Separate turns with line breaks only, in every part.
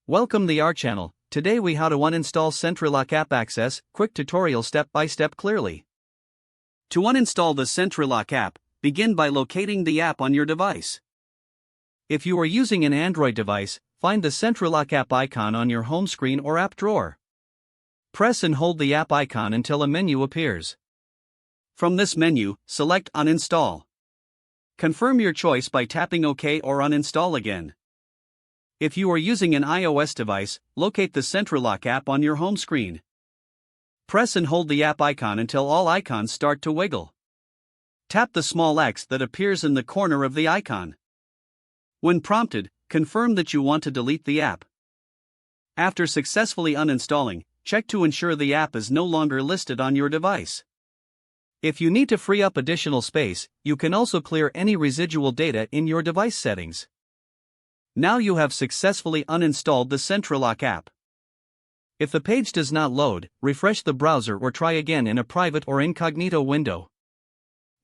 Welcome to our channel. Today we how to uninstall Sentrilock app access, quick tutorial step by step clearly. To uninstall the Sentrilock app, begin by locating the app on your device. If you are using an Android device, find the Sentrilock app icon on your home screen or app drawer. Press and hold the app icon until a menu appears. From this menu, select Uninstall. Confirm your choice by tapping OK or Uninstall again. If you are using an iOS device, locate the Sentrilock app on your home screen. Press and hold the app icon until all icons start to wiggle. Tap the small X that appears in the corner of the icon. When prompted, confirm that you want to delete the app. After successfully uninstalling, check to ensure the app is no longer listed on your device. If you need to free up additional space, you can also clear any residual data in your device settings. Now you have successfully uninstalled the Sentrilock app. If the page does not load, refresh the browser or try again in a private or incognito window.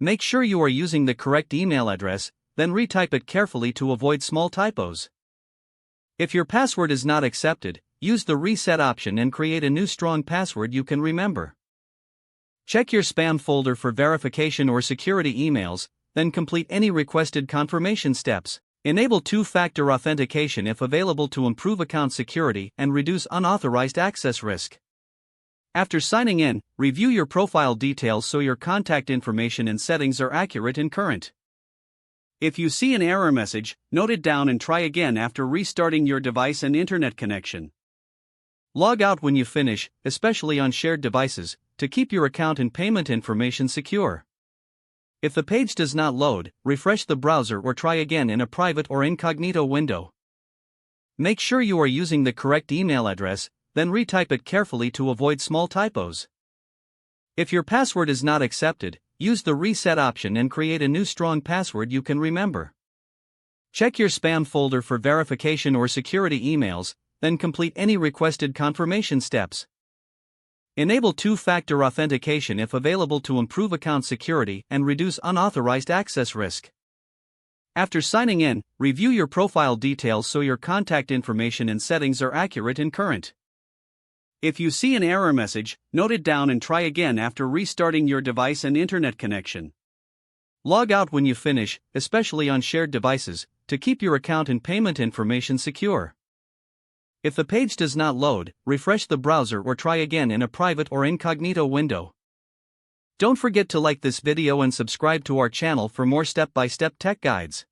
Make sure you are using the correct email address, then retype it carefully to avoid small typos. If your password is not accepted, use the reset option and create a new strong password you can remember. Check your spam folder for verification or security emails, then complete any requested confirmation steps. Enable two-factor authentication if available to improve account security and reduce unauthorized access risk. After signing in, review your profile details so your contact information and settings are accurate and current. If you see an error message, note it down and try again after restarting your device and internet connection. Log out when you finish, especially on shared devices, to keep your account and payment information secure. If the page does not load, refresh the browser or try again in a private or incognito window. Make sure you are using the correct email address, then retype it carefully to avoid small typos. If your password is not accepted, use the reset option and create a new strong password you can remember. Check your spam folder for verification or security emails, then complete any requested confirmation steps. Enable two-factor authentication if available to improve account security and reduce unauthorized access risk. After signing in, review your profile details so your contact information and settings are accurate and current. If you see an error message, note it down and try again after restarting your device and internet connection. Log out when you finish, especially on shared devices, to keep your account and payment information secure. If the page does not load, refresh the browser or try again in a private or incognito window. Don't forget to like this video and subscribe to our channel for more step-by-step tech guides.